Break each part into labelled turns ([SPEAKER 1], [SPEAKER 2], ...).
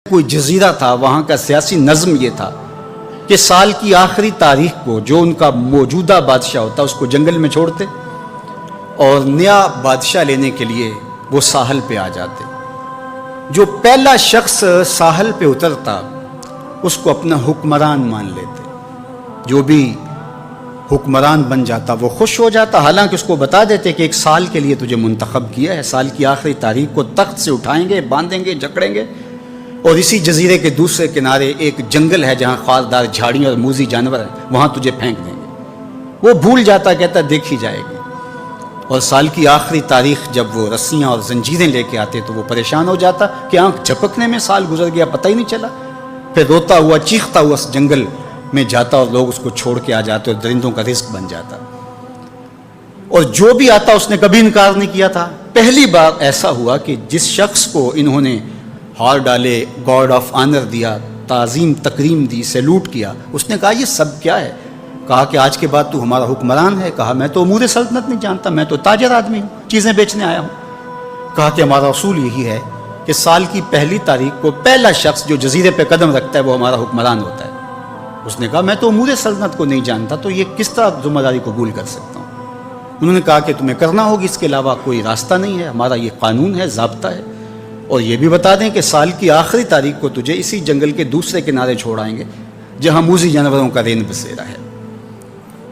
[SPEAKER 1] کوئی جزیرہ تھا، وہاں کا سیاسی نظم یہ تھا کہ سال کی آخری تاریخ کو جو ان کا موجودہ بادشاہ ہوتا اس کو جنگل میں چھوڑتے اور نیا بادشاہ لینے کے لیے وہ ساحل پہ آ جاتے۔ جو پہلا شخص ساحل پہ اترتا اس کو اپنا حکمران مان لیتے، جو بھی حکمران بن جاتا وہ خوش ہو جاتا، حالانکہ اس کو بتا دیتے کہ ایک سال کے لیے تجھے منتخب کیا ہے، سال کی آخری تاریخ کو تخت سے اٹھائیں گے، باندھیں گے، جکڑیں گے، اور اسی جزیرے کے دوسرے کنارے ایک جنگل ہے جہاں خاردار جھاڑیاں اور موذی جانور ہیں، وہاں تجھے پھینک دیں گے۔ وہ بھول جاتا، کہتا دیکھی جائے گی، اور سال کی آخری تاریخ جب وہ رسیاں اور زنجیریں لے کے آتے تو وہ پریشان ہو جاتا کہ آنکھ جھپکنے میں سال گزر گیا، پتہ ہی نہیں چلا۔ پھر روتا ہوا چیختا ہوا اس جنگل میں جاتا اور لوگ اس کو چھوڑ کے آ جاتے اور درندوں کا رزق بن جاتا، اور جو بھی آتا اس نے کبھی انکار نہیں کیا تھا۔ پہلی بار ایسا ہوا کہ جس شخص کو انہوں نے ہار ڈالے، گارڈ آف آنر دیا، تعظیم تکریم دی، سیلوٹ کیا، اس نے کہا یہ سب کیا ہے؟ کہا کہ آج کے بعد تو ہمارا حکمران ہے۔ کہا میں تو امور سلطنت نہیں جانتا، میں تو تاجر آدمی ہوں، چیزیں بیچنے آیا ہوں۔ کہا کہ ہمارا اصول یہی ہے کہ سال کی پہلی تاریخ کو پہلا شخص جو جزیرے پہ قدم رکھتا ہے وہ ہمارا حکمران ہوتا ہے۔ اس نے کہا میں تو امور سلطنت کو نہیں جانتا، تو یہ کس طرح ذمہ داری قبول کر سکتا ہوں؟ انہوں نے کہا کہ تمہیں کرنا ہوگی، اس کے علاوہ کوئی راستہ نہیں ہے، ہمارا یہ قانون ہے، ضابطہ ہے، اور یہ بھی بتا دیں کہ سال کی آخری تاریخ کو تجھے اسی جنگل کے دوسرے کنارے چھوڑائیں گے جہاں موذی جانوروں کا رین بسیرا ہے۔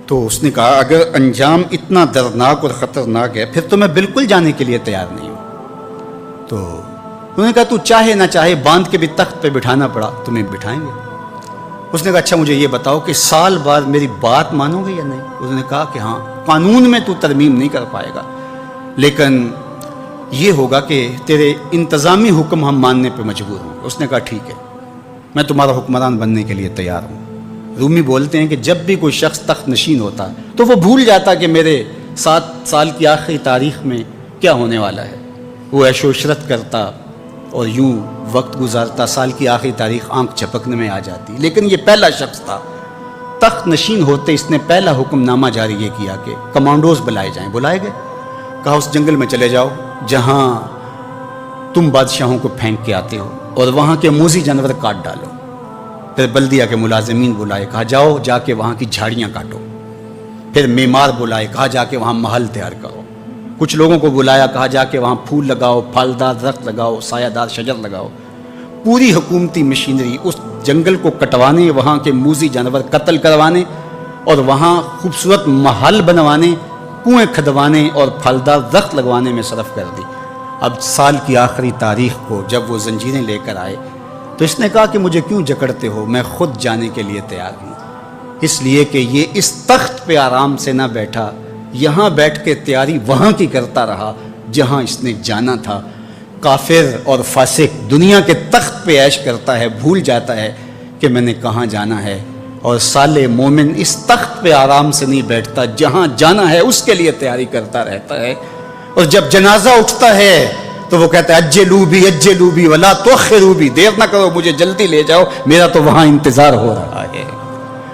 [SPEAKER 1] تو اس نے کہا اگر انجام اتنا دردناک اور خطرناک ہے پھر تو میں بالکل جانے کے لیے تیار نہیں ہوں۔ تو انہوں نے کہا تو چاہے نہ چاہے باندھ کے بھی تخت پہ بٹھانا پڑا تمہیں بٹھائیں گے۔ اس نے کہا اچھا مجھے یہ بتاؤ کہ سال بعد میری بات مانو گے یا نہیں؟ انہوں نے کہا کہ ہاں، قانون میں تو ترمیم نہیں کر پائے گا، لیکن یہ ہوگا کہ تیرے انتظامی حکم ہم ماننے پہ مجبور ہوں۔ اس نے کہا ٹھیک ہے، میں تمہارا حکمران بننے کے لیے تیار ہوں۔ رومی بولتے ہیں کہ جب بھی کوئی شخص تخت نشین ہوتا تو وہ بھول جاتا کہ میرے 7 سال کی آخری تاریخ میں کیا ہونے والا ہے۔ وہ عیش و عشرت کرتا اور یوں وقت گزارتا، سال کی آخری تاریخ آنکھ جھپکنے میں آ جاتی۔ لیکن یہ پہلا شخص تھا، تخت نشین ہوتے اس نے پہلا حکم نامہ جاری یہ کیا کہ کمانڈوز بلائے جائیں۔ بلائے گئے، کہا اس جنگل میں چلے جاؤ جہاں تم بادشاہوں کو پھینک کے آتے ہو، اور وہاں کے موذی جانور کاٹ ڈالو۔ پھر بلدیہ کے ملازمین بلائے، کہا جاؤ جا کے وہاں کی جھاڑیاں کاٹو۔ پھر معمار بلائے، کہا جا کے وہاں محل تیار کرو۔ کچھ لوگوں کو بلایا، کہا جا کے وہاں پھول لگاؤ، پھلدار درخت لگاؤ، سایہ دار شجر لگاؤ۔ پوری حکومتی مشینری اس جنگل کو کٹوانے، وہاں کے موذی جانور قتل کروانے، اور وہاں خوبصورت محل بنوانے، کنویں کھدوانے اور پھلدار درخت لگوانے میں صرف کر دی۔ اب سال کی آخری تاریخ کو جب وہ زنجیریں لے کر آئے تو اس نے کہا کہ مجھے کیوں جکڑتے ہو، میں خود جانے کے لیے تیار ہوں، اس لیے کہ یہ اس تخت پہ آرام سے نہ بیٹھا، یہاں بیٹھ کے تیاری وہاں کی کرتا رہا جہاں اس نے جانا تھا۔ کافر اور فاسق دنیا کے تخت پہ عیش کرتا ہے، بھول جاتا ہے کہ میں نے کہاں جانا ہے، اور صالح مومن اس تخت پہ آرام سے نہیں بیٹھتا، جہاں جانا ہے اس کے لیے تیاری کرتا رہتا ہے۔ اور جب جنازہ اٹھتا ہے تو وہ کہتا ہے اجلوا بی ولا تؤخروا بی، دیر نہ کرو، مجھے جلدی لے جاؤ، میرا تو وہاں انتظار ہو رہا ہے۔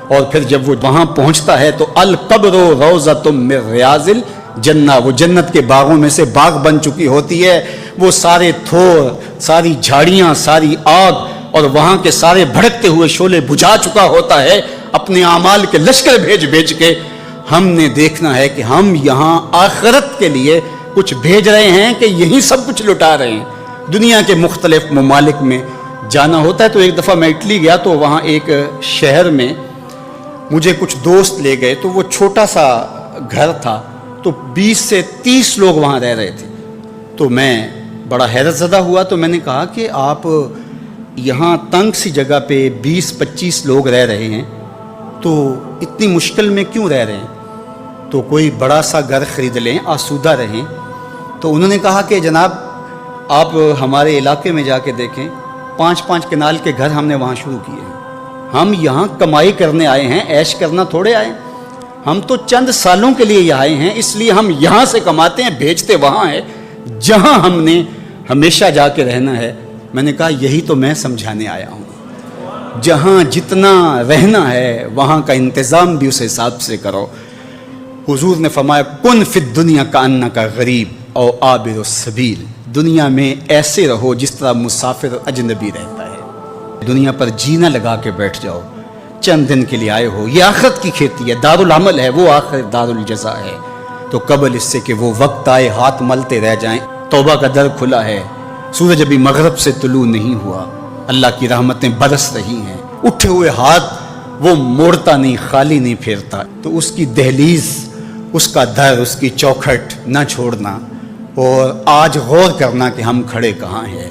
[SPEAKER 1] اور پھر جب وہ وہاں پہنچتا ہے تو القبر روضۃ من ریاض الجنہ، وہ جنت کے باغوں میں سے باغ بن چکی ہوتی ہے۔ وہ سارے تھور، ساری جھاڑیاں، ساری آگ اور وہاں کے سارے بھڑکتے ہوئے شعلے بجھا چکا ہوتا ہے، اپنے اعمال کے لشکر بھیج کے۔ ہم نے دیکھنا ہے کہ ہم یہاں آخرت کے لیے کچھ بھیج رہے ہیں کہ یہی سب کچھ لٹا رہے ہیں۔ دنیا کے مختلف ممالک میں جانا ہوتا ہے۔ تو ایک دفعہ میں اٹلی گیا تو وہاں ایک شہر میں مجھے کچھ دوست لے گئے، تو وہ چھوٹا سا گھر تھا، تو 20 سے 30 لوگ وہاں رہ رہے تھے۔ تو میں بڑا حیرت زدہ ہوا، تو میں نے کہا کہ آپ یہاں تنگ سی جگہ پہ 20-25 لوگ رہ رہے ہیں تو اتنی مشکل میں کیوں رہ رہے ہیں؟ تو کوئی بڑا سا گھر خرید لیں، آسودہ رہیں۔ تو انہوں نے کہا کہ جناب آپ ہمارے علاقے میں جا کے دیکھیں، 5-5 کنال کے گھر ہم نے وہاں شروع کیے ہیں۔ ہم یہاں کمائی کرنے آئے ہیں، عیش کرنا تھوڑے آئے ہیں۔ ہم تو چند سالوں کے لیے آئے ہیں، اس لیے ہم یہاں سے کماتے ہیں، بھیجتے وہاں ہے جہاں ہم نے ہمیشہ جا کے رہنا ہے۔ میں نے کہا یہی تو میں سمجھانے آیا ہوں، جہاں جتنا رہنا ہے وہاں کا انتظام بھی اس حساب سے کرو۔ حضور نے فرمایا کن فی الدنیا کانک غریب او عابر السبیل، دنیا میں ایسے رہو جس طرح مسافر اجنبی رہتا ہے۔ دنیا پر جینا لگا کے بیٹھ جاؤ، چند دن کے لیے آئے ہو، یہ آخرت کی کھیتی ہے، دارالعمل ہے، وہ آخر دارالجزا ہے، تو قبل اس سے کہ وہ وقت آئے ہاتھ ملتے رہ جائیں، توبہ کا در کھلا ہے، سورج ابھی مغرب سے طلوع نہیں ہوا، اللہ کی رحمتیں برس رہی ہیں، اٹھے ہوئے ہاتھ وہ موڑتا نہیں، خالی نہیں پھیرتا، تو اس کی دہلیز، اس کا در، اس کی چوکھٹ نہ چھوڑنا، اور آج غور کرنا کہ ہم کھڑے کہاں ہیں۔